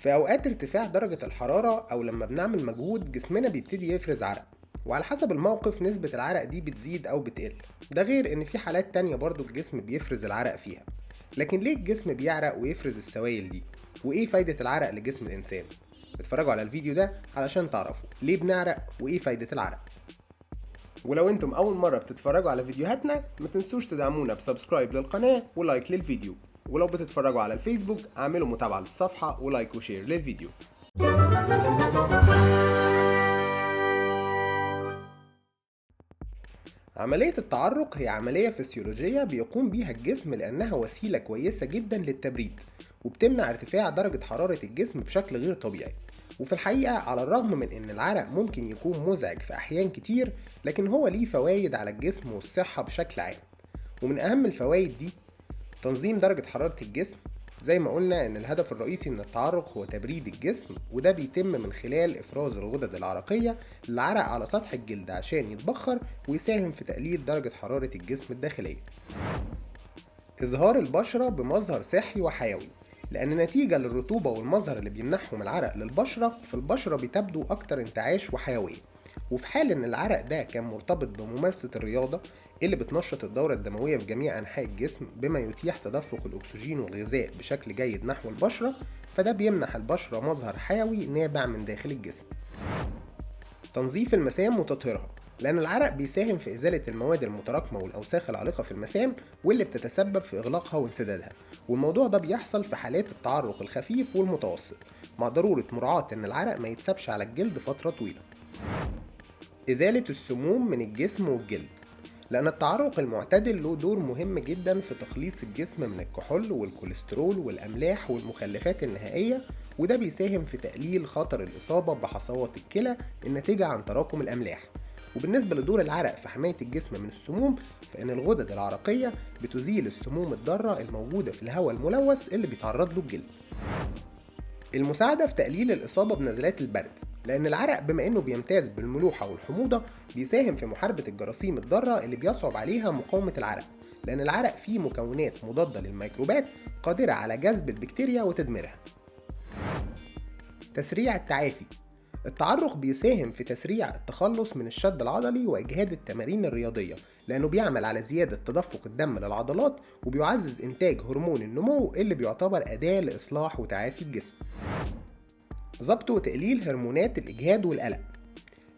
في أوقات ارتفاع درجة الحرارة أو لما بنعمل مجهود جسمنا بيبتدي يفرز عرق، وعلى حسب الموقف نسبة العرق دي بتزيد أو بتقل. ده غير إن في حالات تانية برضو الجسم بيفرز العرق فيها. لكن ليه الجسم بيعرق ويفرز السوائل دي؟ وإيه فايدة العرق لجسم الإنسان؟ اتفرجوا على الفيديو ده علشان تعرفوا ليه بنعرق وإيه فايدة العرق. ولو انتم أول مرة بتتفرجوا على فيديوهاتنا ما تنسوش تدعمونا بسبسكرايب للقناة ولايك للفيديو، ولو بتتفرجوا على الفيسبوك اعملوا متابعة للصفحة ولايك وشير للفيديو. عملية التعرق هي عملية فسيولوجية بيقوم بيها الجسم لأنها وسيلة كويسة جدا للتبريد، وبتمنع ارتفاع درجة حرارة الجسم بشكل غير طبيعي. وفي الحقيقة على الرغم من إن العرق ممكن يكون مزعج في أحيان كتير، لكن هو ليه فوايد على الجسم والصحة بشكل عام. ومن أهم الفوايد دي تنظيم درجة حرارة الجسم. زي ما قلنا إن الهدف الرئيسي من التعرق هو تبريد الجسم، وده بيتم من خلال إفراز الغدد العرقية للعرق على سطح الجلد عشان يتبخر ويساهم في تقليل درجة حرارة الجسم الداخلية. إظهار البشرة بمظهر صحي وحيوي، لأن نتيجة للرطوبة والمظهر اللي بيمنحهم العرق للبشرة، فالبشرة بتبدو أكتر انتعاش وحيوية. وفي حال إن العرق ده كان مرتبط بممارسة الرياضة اللي بتنشط الدورة الدموية في جميع أنحاء الجسم بما يتيح تدفق الأكسجين والغذاء بشكل جيد نحو البشرة، فده بيمنح البشرة مظهر حيوي نابع من داخل الجسم. تنظيف المسام وتطهيرها، لأن العرق بيساهم في إزالة المواد المتراكمة والأوساخ العالقة في المسام واللي بتتسبب في إغلاقها وانسدادها، والموضوع ده بيحصل في حالات التعرق الخفيف والمتوسط، مع ضرورة مراعاة إن العرق ما يتسابش على الجلد فترة طويلة. إزالة السموم من الجسم والجلد، لأن التعرق المعتدل له دور مهم جدا في تخليص الجسم من الكحول والكوليسترول والأملاح والمخلفات النهائية، وده بيساهم في تقليل خطر الإصابة بحصوات الكلى الناتجة عن تراكم الأملاح. وبالنسبة لدور العرق في حماية الجسم من السموم، فإن الغدد العرقية بتزيل السموم الضارة الموجودة في الهواء الملوث اللي بيتعرض له الجلد. المساعدة في تقليل الإصابة بنزلات البرد، لأن العرق بما إنه بيمتاز بالملوحة والحموضة بيساهم في محاربة الجراثيم الضارة اللي بيصعب عليها مقاومة العرق، لأن العرق فيه مكونات مضادة للميكروبات قادرة على جذب البكتيريا وتدميرها. تسريع التعافي، التعرق بيساهم في تسريع التخلص من الشد العضلي وإجهاد التمارين الرياضية، لأنه بيعمل على زيادة تدفق الدم للعضلات وبيعزز إنتاج هرمون النمو اللي بيعتبر أداة لإصلاح وتعافي الجسم. ضبط وتقليل هرمونات الإجهاد والقلق،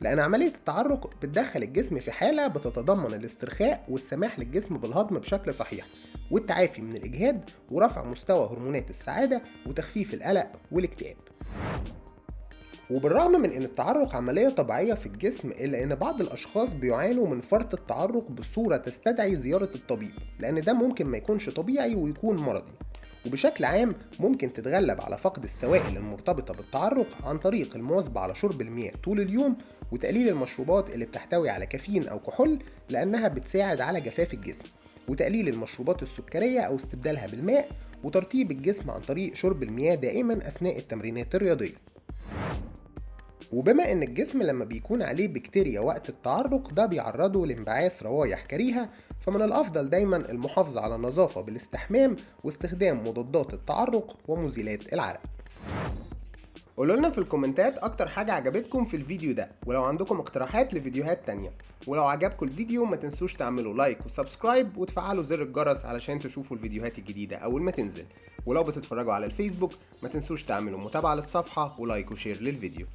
لأن عملية التعرق بتدخل الجسم في حالة بتتضمن الاسترخاء والسماح للجسم بالهضم بشكل صحيح والتعافي من الإجهاد ورفع مستوى هرمونات السعادة وتخفيف القلق والاكتئاب. وبالرغم من ان التعرق عملية طبيعية في الجسم، الا ان بعض الاشخاص بيعانوا من فرط التعرق بصورة تستدعي زيارة الطبيب، لان ده ممكن ما يكونش طبيعي ويكون مرضي. وبشكل عام ممكن تتغلب على فقد السوائل المرتبطة بالتعرق عن طريق المواظبة على شرب المياه طول اليوم، وتقليل المشروبات اللي بتحتوي على كافيين او كحول لانها بتساعد على جفاف الجسم، وتقليل المشروبات السكرية او استبدالها بالماء، وترطيب الجسم عن طريق شرب المياه دائما اثناء التمرينات الرياضية. وبما ان الجسم لما بيكون عليه بكتيريا وقت التعرق ده بيعرضه لانبعاث روايح كريهة، فمن الافضل دايما المحافظة على النظافة بالاستحمام واستخدام مضادات التعرق ومزيلات العرق. قولوا لنا في الكومنتات اكتر حاجة عجبتكم في الفيديو ده، ولو عندكم اقتراحات لفيديوهات تانية. ولو عجبكم الفيديو ما تنسوش تعملوا لايك وسبسكرايب وتفعلوا زر الجرس علشان تشوفوا الفيديوهات الجديدة اول ما تنزل. ولو بتتفرجوا على الفيسبوك ما تنسوش تعملوا متابعة للصفحة ولايك وشير للفيديو.